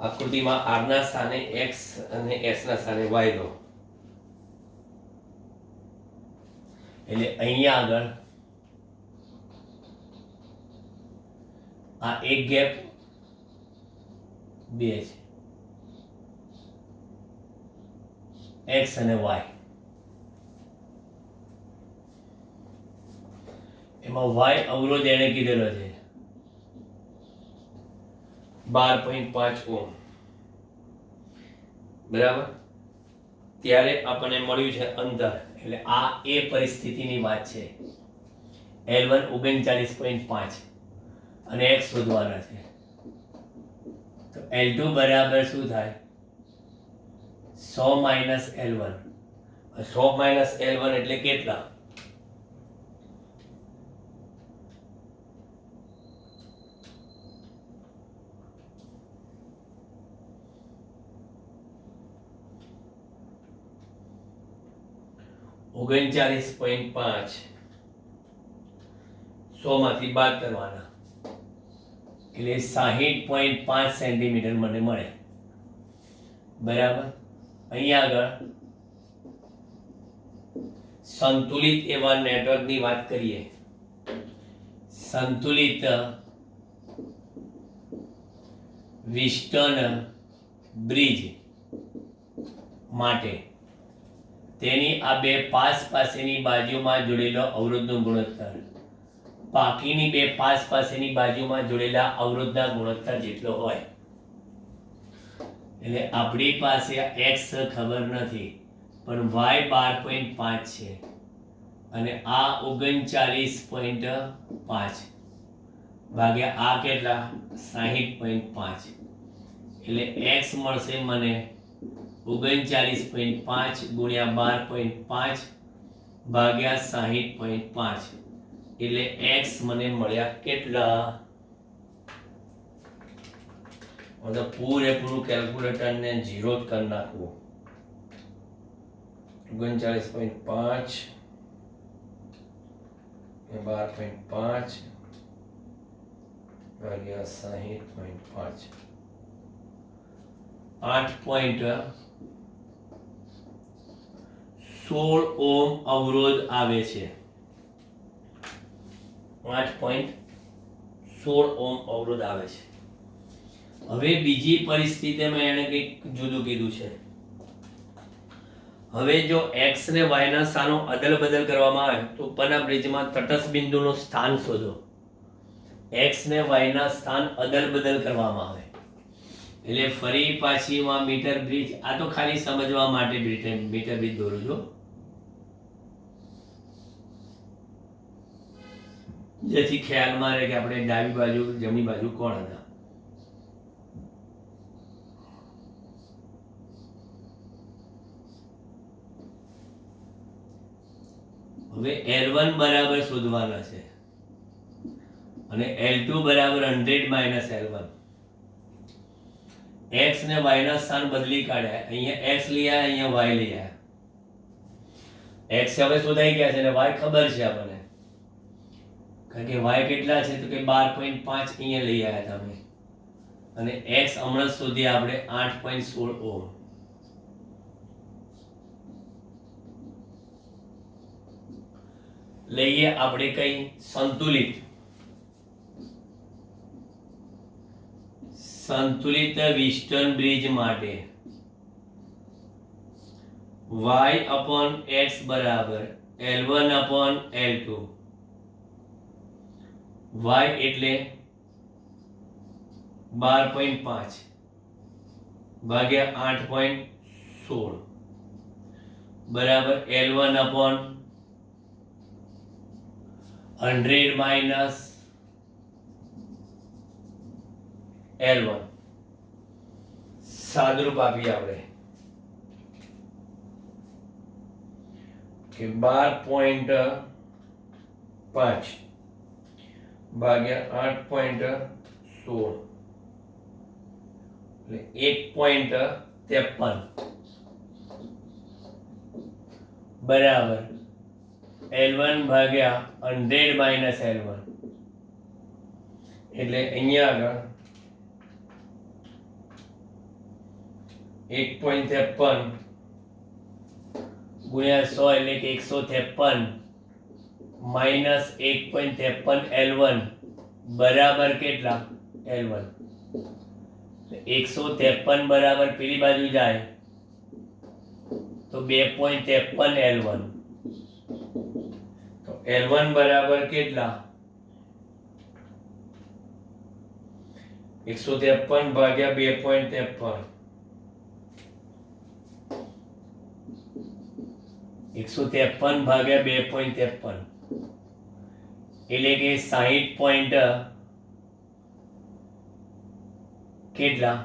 આકૃતિમાં r ના સ્થાને x અને s ના સ્થાને y લો. એટલે અહીંયા આગળ આ એક ગેપ 2 છે, x અને y. એમાં y અવરોધ એને કીધેલો છે 12.5 ઓહ્મ, બરાબર. ત્યારે આપણને મળ્યું છે અંતર, એટલે આ એ પરિસ્થિતિની વાત છે. L1 39.5 અને x શોધવાના છે. તો L2 બરાબર શું થાય 100 માઇનસ L1. 100 માઇનસ L1 એટલે કેટલા? $39.5 100 માંથી બાદ કરવાના એટલે 60.5 સેન્ટીમીટર મને મળે, બરાબર. અહીંયા આગળ સંતુલિત એવા નેટવર્કની વાત કરીએ. સંતુલિત વિસ્ટન બ્રિજ માટે તેની આ બે પાસ પાસેની બાજુમાં જોડેલો અવરોધનો ગુણોત્તર બાકીની બે પાસ પાસેની બાજુમાં જોડેલા અવરોધના ગુણોત્તર જેટલો હોય. એટલે આપણી પાસે x ખબર નથી પણ y 12.5 છે અને આ 39.5 ભાગ્યા આ કેટલા 60.5 એટલે x મળશે મને 39.5 ગુણ્યા 12.5 ભાગ્યા 60.5 એટલે x મને મળ્યા કેટલા? મતલબ પૂરેપૂરું કેલ્ક્યુલેટર ને 0 જ કરી નાખવું. 39.5 12.5 ભાગ્યા 60.5 8.16 ઓહ્મ અવરોધ આવે છે. 8.16 ઓહ્મ અવરોધ આવે છે. હવે બીજી પરિસ્થિતિમાં એને કંઈક જુદું કીધું છે. હવે જો x ને y ના સ્થાનો અદલ બદલ કરવામાં આવે તો ઉપરના બ્રિજમાં તટસ્થ બિંદુનું સ્થાન શોધો. x ને y ના સ્થાન અદલ બદલ કરવામાં આવે એટલે ફરી પાછીમાં મીટર બ્રિજ, આ તો ખાલી સમજવા માટે મીટર બ્રિજ દોરું છું જેથી ખ્યાલમાં રહે કે આપણે ડાબી બાજુ જમણી બાજુ કોણ હતા. હવે L1 બરાબર શોધવાના છે અને L2 બરાબર 100 માઇનસ L1. x ને y ના સ્થાન બદલી કાઢ્યા, અહીંયા x લઈ આવ્યા, અહીંયા y લઈ આવ્યા. x હવે શોધાઈ ગયા છે અને y ખબર છે આપણને, કારણ કે y કેટલા છે તો કે 12.5 અહીંયા લઈ આવ્યા તમે, અને x હમણાં સુધી આપણે 8.16 ઓહમ. લઈએ આપણે કઈ સંતુલિત વિસ્ટર્ન બ્રિજ માટે y upon x બરાબર L1 upon L2. y એટલે 12.5 ભાગ્યા 8.16 બરાબર L1 upon 100 minus L1. સાદરૂપ આપીએ આપણે કે 12.5 ભાગ્યા 8.16 એટલે 1.53 બરાબર L1 ભાગ્યા 100 minus L1 એટલે અહીંયા આગળ 1.53 ગુણ્યા 100 એટલે કે 153 માઇનસ 1.53 L1 બરાબર કેટલા L1. 153 બરાબર પેલી બાજુ જાય તો 2.53 L1. તો L1 બરાબર કેટલા 153 ભાગ્યા 2.53 153 ભાગ્યા 2.53 એટલે કે 60 પોઈન્ટ કેટલા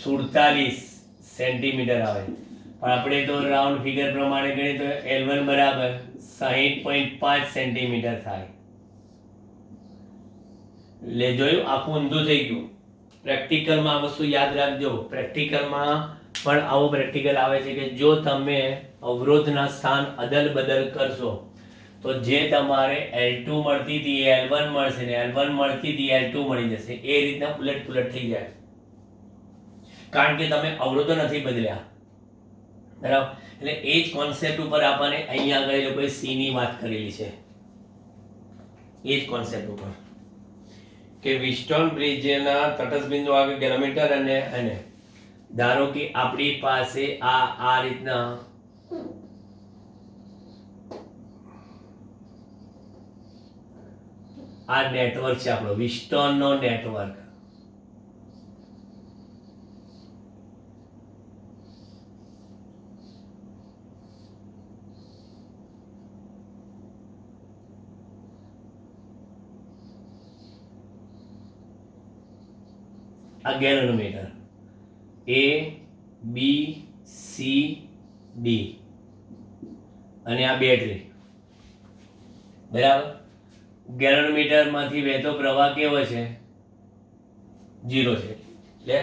47 સેન્ટીમીટર આવે, પણ આપણે તો રાઉન્ડ ફિગર પ્રમાણે ગણીએ તો L1 બરાબર 60.5 સેન્ટીમીટર થાય. એટલે જોયું આખું ઊંધું થઈ ગયું. પ્રેક્ટિકલમાં આ વસ્તુ યાદ રાખજો, પ્રેક્ટિકલમાં પણ આવો પ્રેક્ટિકલ આવે છે કે જો તમે અવરોધના સ્થાન અદલ બદલ કરશો તો જે તમારે L2 મળતી હતી એ L1 મળશે ને L1 મળતી હતી L2 મળી જશે. એ રીતના ઉલટ પુલટ થઈ જાય, કારણ કે તમે અવરોધો નથી બદલ્યા, બરાબર. એટલે એ જ કોન્સેપ્ટ ઉપર આપણને અહીંયા આગળ એ લોકોએ C ની વાત કરેલી છે. એ જ કોન્સેપ્ટ ઉપર કે વિસ્ટર્ન બ્રિજના તટસ્થ બિંદુ આગળ ગેલોમીટર અને ધારો કે આપણી પાસે આ રીતના આ નેટવર્ક છે આપણો વિસ્ટર્ન નો નેટવર્ક. આ ગેલોમીટર A B C D અને આ બેટરી, બરાબર. ગેલોમીટર માંથી વહેતો પ્રવાહ કેવો છે 0 છે, એટલે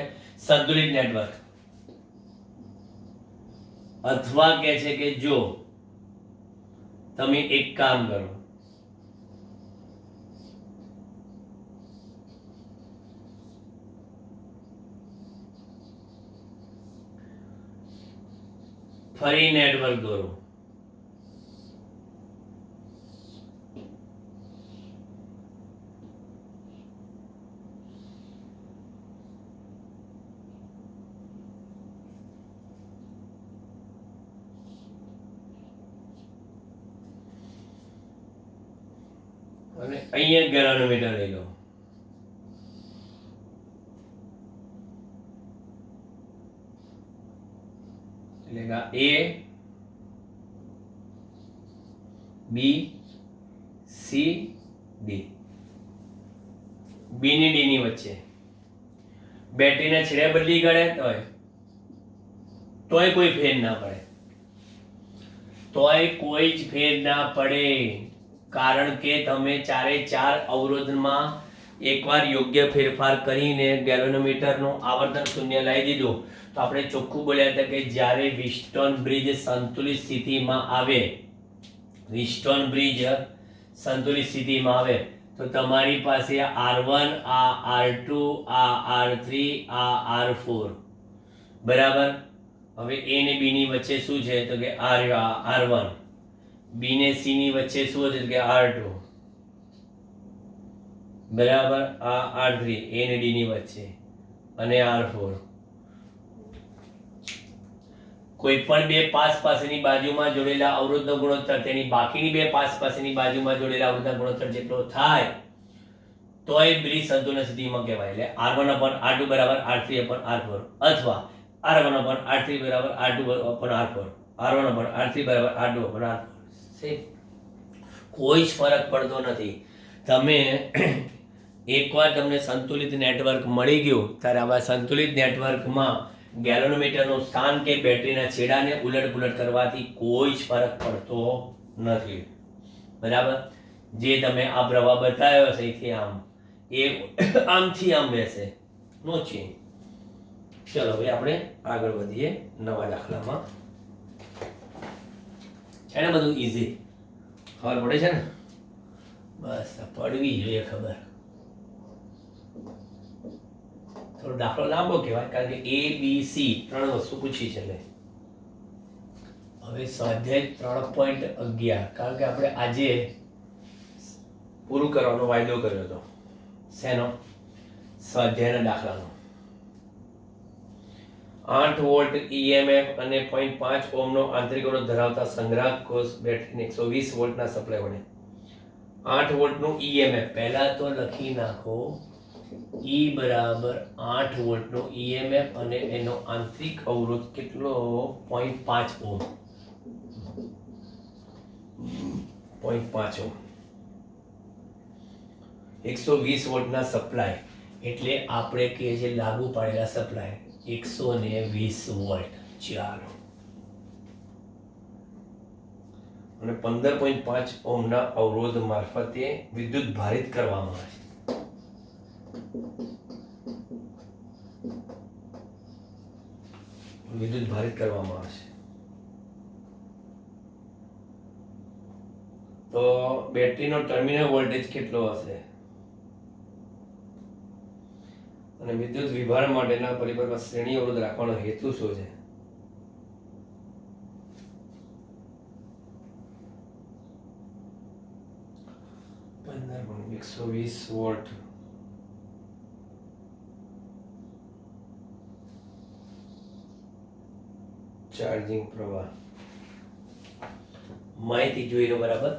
સંતુલિત નેટવર્ક. અથવા કહે છે કે જો તમે એક કામ કરો, ફરી નેટવર્ક દોરો, અને અહીંયા ગેલોમીટર લઈ લો. એટલે કે A B C D, B ની D ની વચ્ચે બેટરીના છેડા બદલી ગળે તોય કોઈ ફેર ના પડે, તોય કોઈ જ ફેર ના પડે, કારણ કે તમે ચારે ચાર અવરોધમાં એકવાર યોગ્ય ફેરફાર કરીને ગેલ્વેનોમીટરનું આવર્તન શૂન્ય લાવી દીધું તો આપણે ચોખ્ખું બોલ્યા હતા કે જ્યારે વ્હીટસ્ટોન બ્રિજ સંતુલિત સ્થિતિમાં આવે, વ્હીટસ્ટોન બ્રિજ સંતુલિત સ્થિતિમાં આવે તો તમારી પાસે R1 આ R2 આ R3 આ R4 બરાબર. હવે A ને B ની વચ્ચે શું છે તો કે R1, B ને C ની વચ્ચે શું છે તો કે R2 બરાબર, આ R3 A ને D ની વચ્ચે અને R4. કોઈ પણ બે પાસ પાસેની બાજુમાં જોડેલા અવરોધનો ગુણોત્તર તેની બાકીની બે પાસ પાસેની બાજુમાં જોડેલા અવરોધના ગુણોત્તર જેટલો થાય તોય બ્રિજ સંતુલન સ્થિતિમાં કહેવાય. એટલે R1/R2 બરાબર R3/R4 અથવા R1/R3 બરાબર R2/R4, R1/R3 બરાબર R2/R4. કોઈ જ ફરક પડતો નથી. તમે એકવાર તમને સંતુલિત નેટવર્ક મળી ગયું ત્યારે આવા સંતુલિત નેટવર્કમાં ગેલ્વેનોમીટરનું સ્થાન કે બેટરીના છેડાને ઉલટ કરવાથી કોઈ જ ફરક પડતો નથી. બરાબર. જે તમે આ પ્રવાહ બતાવ્યો છે અહીંથી આમ, એ આમથી આમ બેસે, નો ચેન્જ. ચલો હવે આપણે આગળ વધીએ નવા દાખલામાં. છે ને બધું ઈઝી, ખબર પડે છે ને? બસ પડવી જોઈએ ખબર. થોડો દાખલો લાંબો કહેવાય કારણ કે A B C ત્રણ વસ્તુ પૂછી છે. હવે સ્વાધ્યાય 3.11 કારણ કે આપણે આજે પૂરું કરવાનો વાયદો કર્યો હતો. શેનો? સ્વાધ્યાયના દાખલાનો. 8 વોલ્ટ EMF અને 0.5 ઓહ્મનો આંતરિક અવરોધ ધરાવતા સંગ્રાહક કોષ બેટરીને 120 વોલ્ટના સપ્લાય વડે 8 વોલ્ટનું EMF પહેલા તો લખી નાખો. E બરાબર 8 વોલ્ટનો EMF અને એનો આંતરિક અવરોધ કેટલો? 0.5 ઓહ્મ. 0.5 ઓહ્મ. 120 વોલ્ટના સપ્લાય એટલે આપણે કહીએ છીએ લાગુ પાડેલા સપ્લાય 120 વોલ્ટ. ચાલો. અને 15.5 ઓહ્મના અવરોધ મારફતે વિદ્યુત ભારિત કરવામાં આવે છે. વિદ્યુત ભારિત કરવામાં આવે છે. તો બેટરીનો ટર્મિનલ વોલ્ટેજ કેટલો હશે? અને વિદ્યુત વિભારણ માટેના પરિબળમાં શ્રેણી અવરોધ રાખવાનો હેતુ શું છે? પંદર 120 વોલ્ટ ચાર્જિંગ પ્રવાહ માહિતી જોઈ લો. બરાબર.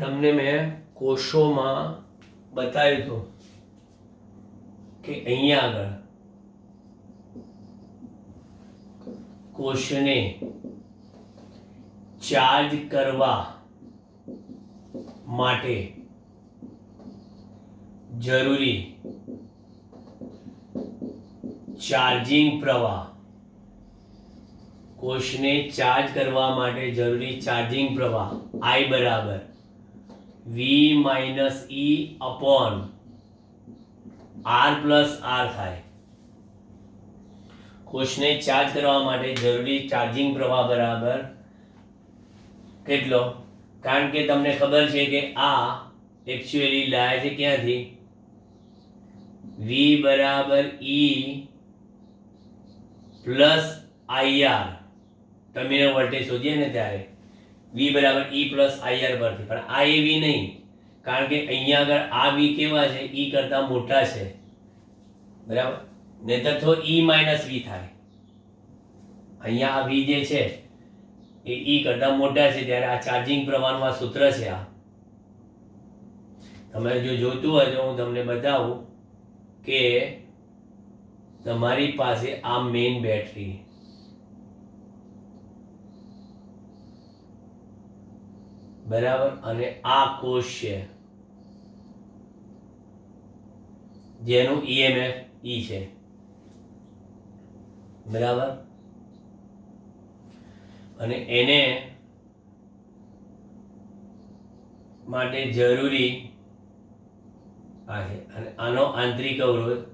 તમને મેં કોષોમાં બતાવ્યું હતું કે અહીંયા આગળ કોષને ચાર્જ કરવા માટે જરૂરી ચાર્જિંગ પ્રવાહ, કોષને ચાર્જ કરવા માટે જરૂરી ચાર્જિંગ પ્રવાહ I બરાબર V minus E upon R plus R થાય. કોષને ચાર્જ કરવા માટે જરૂરી ચાર્જિંગ પ્રવાહ બરાબર કેટલો? કારણ કે તમને ખબર છે કે આ એકચ્યુઅલી લાવે છે ક્યાંથી? V બરાબર E plus IR terminal voltage શોધીએ ને ત્યારે V બરાબર E પ્લસ IR પરથી. પણ આ એ V નહીં, કારણ કે અહીંયા આગળ આ V કેવા છે? E કરતા મોટા છે. બરાબર. નહીતર તો E માઇનસ V થાય. અહીંયા આ V જે છે એ E કરતા મોટા છે ત્યારે આ ચાર્જિંગ પ્રવાહનું આ સૂત્ર છે. આ તમારે જો જોતું હોય તો હું તમને બતાવું કે તમારી પાસે આ મેઇન બેટરી, બરાબર, અને આ કોષ છે જેનું EMF E છે, બરાબર, અને એને માટે જરૂરી આ છે, અને આનો આંતરિક અવરોધ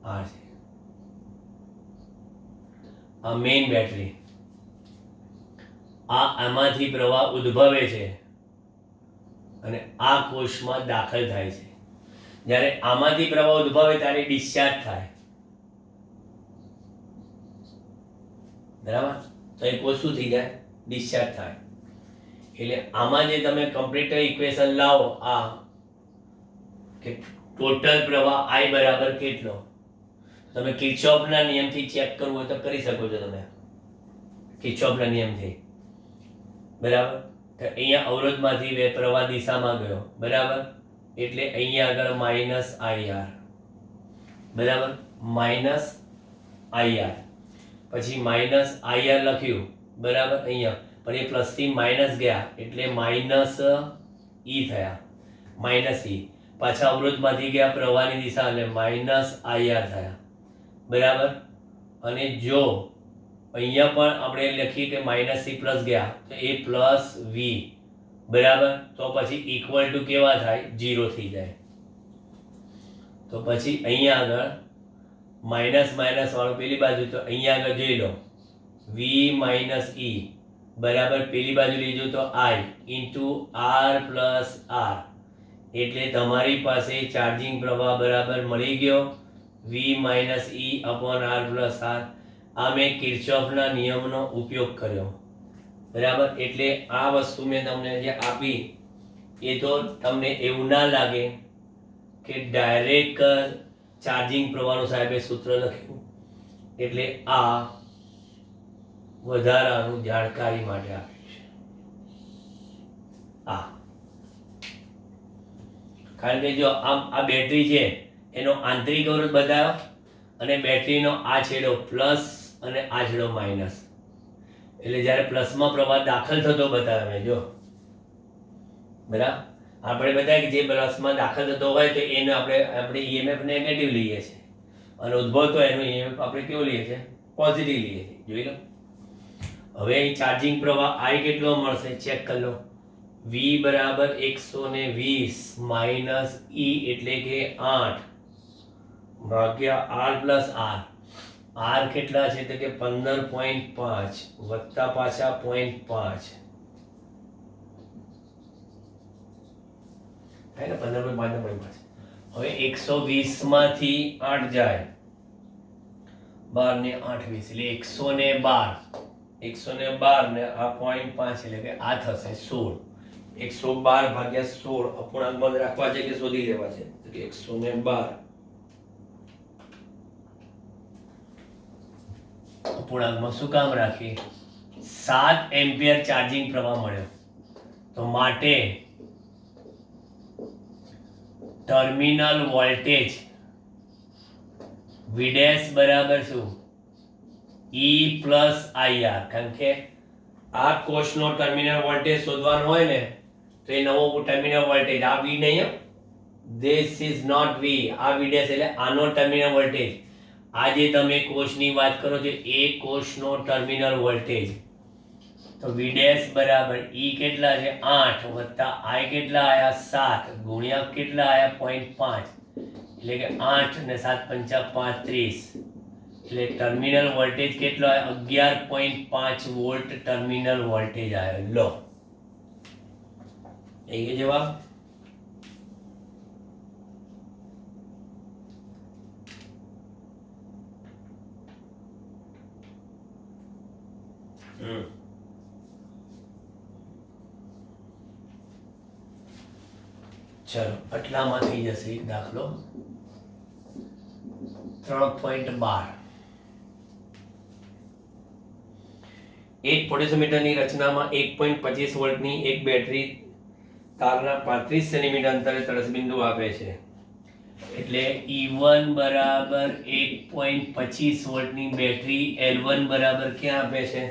આ છે. આ મેઇન બેટરી, આમાંથી પ્રવાહ ઉદ્ભવે છે અને આ કોષમાં દાખલ થાય છે. જ્યારે આમાંથી પ્રવાહ ઉદ્ભવે ત્યારે ડિસ્ચાર્જ થાય, બરાબર, તો એ કોષ શું થઈ જાય? ડિસ્ચાર્જ થાય. એટલે આમાં જે તમે કમ્પ્લીટ ઇક્વેશન લાવો, આ કે ટોટલ પ્રવાહ I બરાબર કેટલો, તમે કિર્ચોફના નિયમથી ચેક કરવું હોય તો કરી શકો છો તમે, કિર્ચોફના નિયમથી, બરાબર. તો અહીંયા અવરોધમાંથી પ્રવાહ દિશામાં ગયો, બરાબર, એટલે અહીંયા આગળ માઇનસ IR, બરાબર, માઇનસ IR, પછી માઇનસ IR લખ્યું, બરાબર, અહીંયા પણ એ પ્લસથી માઇનસ ગયા એટલે માઇનસ E થયા, માઇનસ E. પાછા અવરોધમાંથી ગયા પ્રવાહની દિશા એટલે માઇનસ IR થયા, બરાબર. અને જો અહીંયા પણ આપણે લખીએ કે માઇનસ થી પ્લસ ગયા તો એ પ્લસ V, બરાબર, તો પછી ઇક્વલ ટુ કેવા થાય? 0 થઈ જાય. તો પછી અહીંયા આગળ માઇનસ માઇનસ વાળું પેલી બાજુ, તો અહીંયા આગળ જોઈ લો V માઇનસ E બરાબર, પેલી બાજુ લીધું તો I into R plus R, એટલે તમારી પાસે ચાર્જિંગ પ્રવાહ બરાબર મળી ગયો V minus E upon R plus R. આ મેં કિર્ચોફના નિયમનો ઉપયોગ કર્યો, બરાબર. એટલે આ વસ્તુ મેં તમને જે આપી એ તો તમને એવું ના લાગે કે ડાયરેક્ટ ચાર્જિંગ પ્રવાહનું સાહેબે સૂત્ર લખ્યું, એટલે આ વધારાનું જાણકારી માટે આપ્યું છે. કારણ કે જો આ બેટરી છે એનો આંતરિક અવરોધ બતાવ્યો અને બેટરીનો આ છેડો પ્લસ અને આ છેડો માઇનસ, એટલે જ્યારે પ્લસમાં પ્રવાહ દાખલ થતો બતાવે મેં, જો, બરાબર. આપણે બતાવે કે જે પ્લસમાં દાખલ થતો હોય તો એને આપણે EMF નેગેટિવ લઈએ છીએ અને ઉદ્ભવતો એનો EMF આપણે કેવો લઈએ છીએ? પોઝિટિવ લઈએ છીએ. જોઈ લો. હવે અહીં ચાર્જિંગ પ્રવાહ I કેટલો મળશે? ચેક કરી લો. V બરાબર 120 માઇનસ E એટલે કે 8 ભાગ્યા R પ્લસ R. R કેટલા છે? તો કે 15.5 વત્તા પાછા 0.5 થાય ને, 15.5. હવે 120 માંથી 8 જાય, 12 ને 8 20 એટલે 112 ને આ 0.5 એટલે કે આ થશે 16. 112 ભાગ્યા 16 અપૂર્ણાંકમાં રાખવા છે કે શોધી લેવા છે? તો કે 112 અપૂર્ણાંકમાં શું કામ રાખી? 7 એમ્પિયર ચાર્જિંગ પ્રવાહ મળ્યો. તો માટે ટર્મિનલ વોલ્ટેજ V ડેશ બરાબર શું? E plus IR. કારણ કે આ કોષનો ટર્મિનલ વોલ્ટેજ શોધવાનો હોય ને તો એ નવો ટર્મિનલ વોલ્ટેજ આ V નહીં, ધીસ ઇઝ નોટ V, આ V ડેશ એટલે આનો ટર્મિનલ વોલ્ટેજ. આ જે તમે કોષની વાત કરો છો એ કોષનો ટર્મિનલ વોલ્ટેજ. તો V ડેશ બરાબર E કેટલા છે? 8 વત્તા I કેટલા આયા? 7 ગુણ્યા કેટલા આયા? 0.5 એટલે કે 8 ને 7 પંચા 35 એટલે ટર્મિનલ વોલ્ટેજ કેટલો આવ્યો? 11.5 વોલ્ટ ટર્મિનલ વોલ્ટેજ આવ્યો. લો, એ જવાબ. ચલો, આટલામાં થઈ જશે દાખલો 3.12. એક પોટેન્શિયોમીટરની રચનામાં 1.25 વોલ્ટની એક બેટરી તારના 35 સેન્ટીમીટર અંતરે તટસ્થ આપે છે. એટલે E1 બરાબર 1.25 વોલ્ટની બેટરી, L1 બરાબર ક્યાં આપે છે?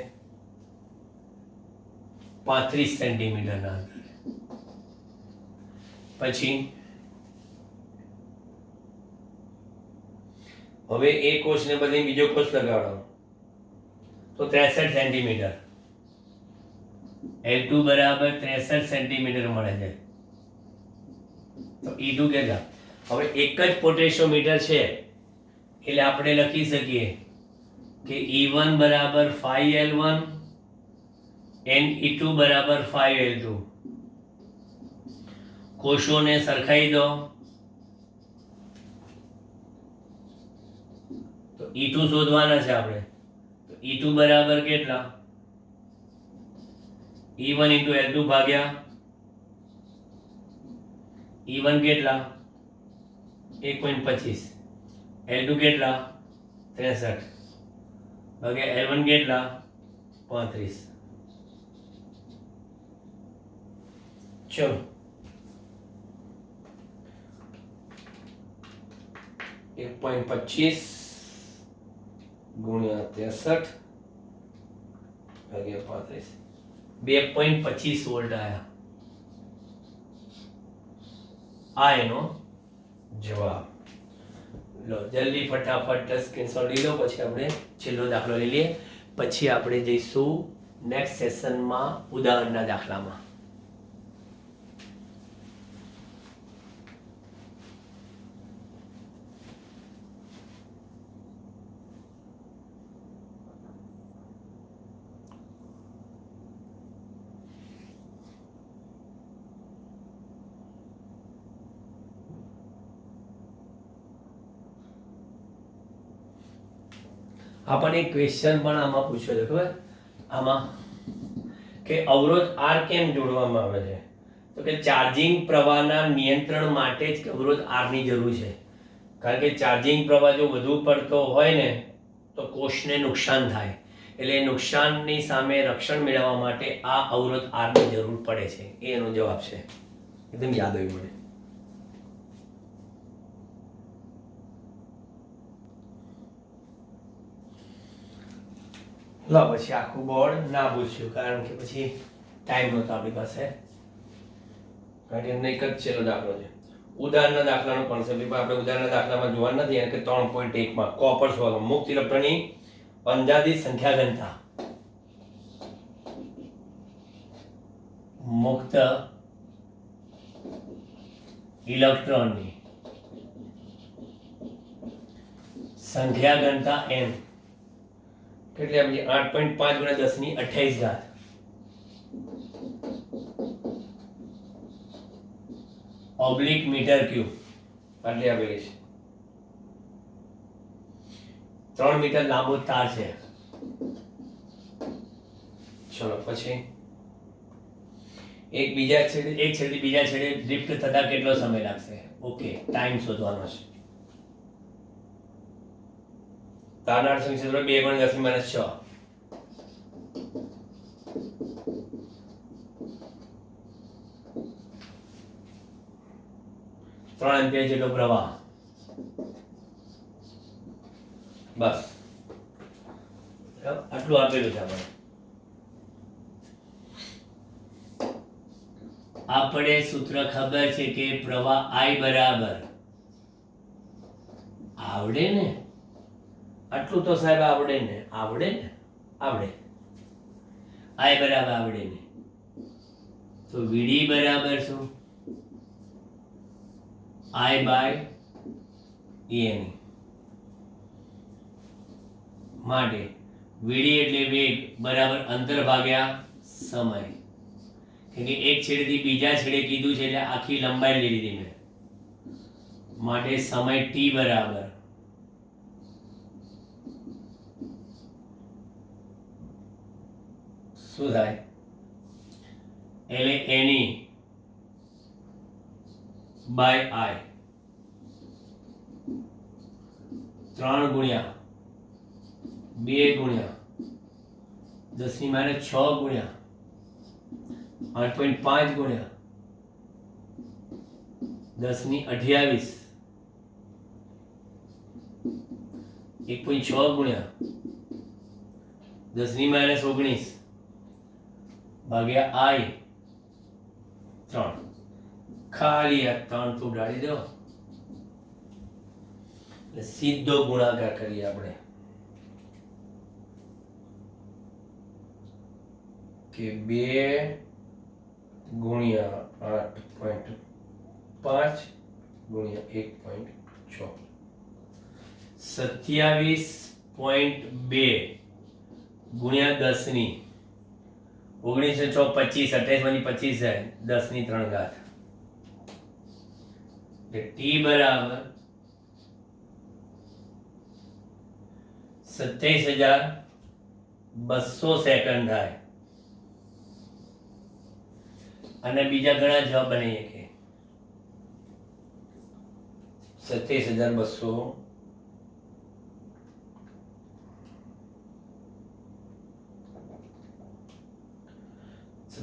35 સેન્ટીમીટરના અંતરે. પછી હવે એ કોષને બધી બીજો કોષ લગાડો તો 63 સેન્ટીમીટર. L2 બરાબર 63 સેન્ટીમીટર મળે છે. તો E2 કેટલા? હવે એક જ પોટેશિયોમીટર છે એટલે આપણે લખી શકીએ કે E1 બરાબર 5L1 and E2 બરાબર 5L2. કોષોને સરખાઈ દો તો E2 શોધવાના છે આપણે. તો E2 બરાબર કેટલા? E1 into L2 ભાગ્યા E1 કેટલા? 1.25. L2 કેટલા? 63 ભાગ્યા L1 કેટલા? 35. ચલો एक पॉइंट 25 गुणिया 63 भाग्या 35. 2.25 વોલ્ટ આયા. આ એનો જવાબ. લો જલ્દી ફટાફટ સ્ક્રીનશોટ લઈ લો, પછી આપણે છેલ્લો દાખલો લઈ લઈએ, પછી આપણે જઈશું નેક્સ્ટ સેશનમાં ઉદાહરણના દાખલામાં. આપણને એક ક્વેશ્ચન પણ આમાં પૂછ્યો છે, ખબર આમાં કે અવરોધ R કેમ જોડવામાં આવે છે? તો કે ચાર્જિંગ પ્રવાહના નિયંત્રણ માટે જ અવરોધ R ની જરૂર છે. કારણ કે ચાર્જિંગ પ્રવાહ જો વધુ પડતો હોય ને તો કોષને નુકસાન થાય, એટલે નુકસાનની સામે રક્ષણ મેળવવા માટે આ અવરોધ R ની જરૂર પડે છે. એ એનો જવાબ છે. એકદમ યાદ આવ્યું મને. લો પછી આખું બોર્ડ ના પૂછ્યું, કારણ કે પછી ટાઈમ નહોતો આપણી પાસે. કારણ કે એમને એક જ છેલ્લો દાખલો છે. ઉદાહરણના દાખલાનો કોન્સેપ્ટ આપણે ઉદાહરણના દાખલામાં જોવાનું નથી, એટલે કે 3.1 માં કોપર સોલ્વ મુક્ત ઇલેક્ટ્રોનની અંદાજિત સંખ્યા ઘનતા. મુક્ત ઇલેક્ટ્રોનની સંખ્યા ઘનતા n કેટલી આપણી? 8.5 ગુણ્યા 10 ની 28 ઘાત. ઓબ્લિક મીટર ક્યુબ આટલી આપેલી છે. 3 મીટર લાંબો તાર છે. ચલો પછી એક છેડે બીજા છેડે ડ્રિફ્ટ થતા કેટલો સમય લાગશે? ઓકે, ટાઈમ શોધવાનો છે. તારના ક્ષેત્ર 2 × 10 - 6. ત્રણ એમ્પિયર જેટલો પ્રવાહ. બસ આટલું આપેલું છે આપણે. આપણે સૂત્ર ખબર છે કે પ્રવાહ I બરાબર આવડે ને, આટલું તો સાહેબ આવડે ને, આવડે I બરાબર આવડે ને. તો VD બરાબર શું? I by EN. માટે VD એટલે વેગ બરાબર અંતર ભાગ્યા સમય. કેમ કે એક છેડેથી બીજા છેડે કીધું છે એટલે આખી લંબાઈ લઈ લીધી મેં. માટે સમય T બરાબર શું થાય? એટલે એની બાય I 3 ગુણ્યા 2 ગુણ્યા 10 ની - 6 ગુણ્યા 8.5 ગુણ્યા 10 ની 28 1.6 ગુણ્યા 10 ની - 19 ભાગ્યા I 3. ખાલી આ 3 તો ઉડાડી દો એટલે સીધો ગુણાકાર કરીએ આપણે કે 2 ગુણ્યા 8.5 ગુણ્યા 1.6 27.2 ગુણ્યા 10 ની 19 6 25 28 માંથી 25 જાય 10 ની 3 ઘાત એટલે t બરાબર 27,200 સેકન્ડ થાય અને બીજા ઘણા જવાબ બનાવીએ કે 27,200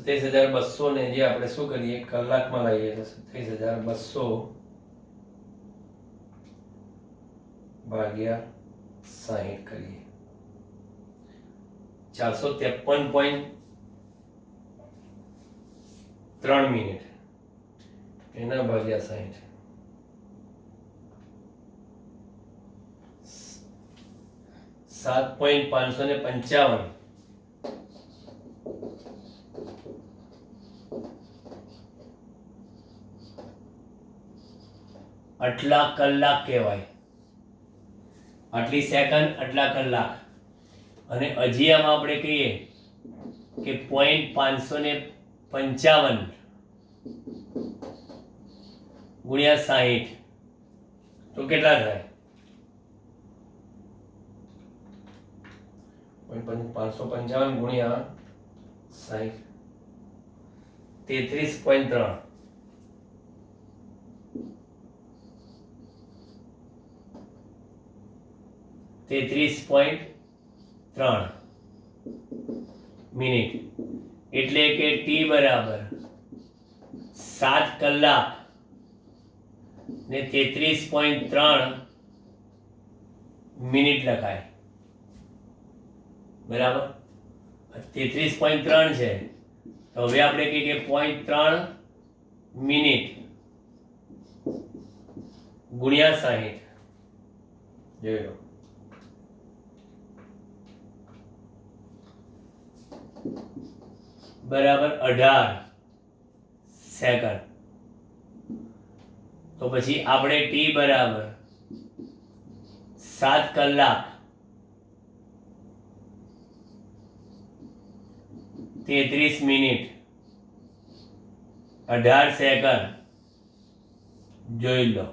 27,200 ને જે આપણે શું કરીએ કલાકમાં લઈએ તો 27,200 ભાગ્યા 60 કરીએ 453.3 મિનિટ એના ભાગ્યા 60 7.555 આટલા કલાક કહેવાય આટલી સેકન્ડ આટલા કલાક અને હજી આમાં આપણે કહીએ કે 0.555 ગુણ્યા 60 તો કેટલા થાય 555 ગુણ્યા 60 33.3 33.3 મિનિટ એટલે કે t બરાબર 7 કલાક ને 33.3 મિનિટ લખાય બરાબર 33.3 છે તો હવે આપણે કહીએ કે 0.3 મિનિટ ગુણ્યા 60 જોઈ લો બરાબર 18 સેકન્ડ તો પછી આપણે t બરાબર 7 કલાક 33 મિનિટ 18 સેકન્ડ જોઈ લો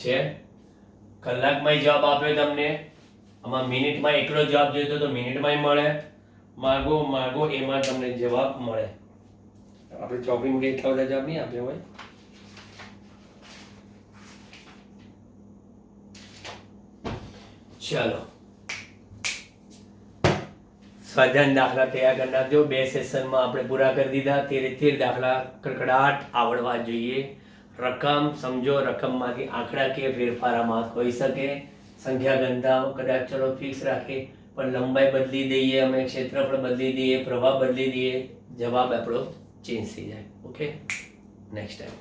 છે કલાકમાં જવાબ આપ્યો તમને આમાં મિનિટમાં એકલો જવાબ જોઈતો તો મિનિટમાં મળે માગો એમાં તમને જવાબ મળે આપણે ચોપડી મૂકી એટલા બધા જવાબ નહીં આપ્યો હોય ચાલો સ્વાધ્યાય દાખલા તૈયાર કરી નાખજો 2 સેશનમાં આપણે પૂરા કરી દીધા 13 દાખલા કડકડાટ આવડવા જોઈએ રકમ સમજો રકમમાંથી આંકડાકીય ફેરફાર આમાં હોઈ શકે સંખ્યા ગણતાઓ કદાચ ચલો ફિક્સ રાખીએ પણ લંબાઈ બદલી દઈએ અમે ક્ષેત્રફળ બદલી દઈએ પ્રવાહ બદલી દઈએ જવાબ આપણો ચેન્જ થઈ જાય ઓકે નેક્સ્ટ ટાઈમ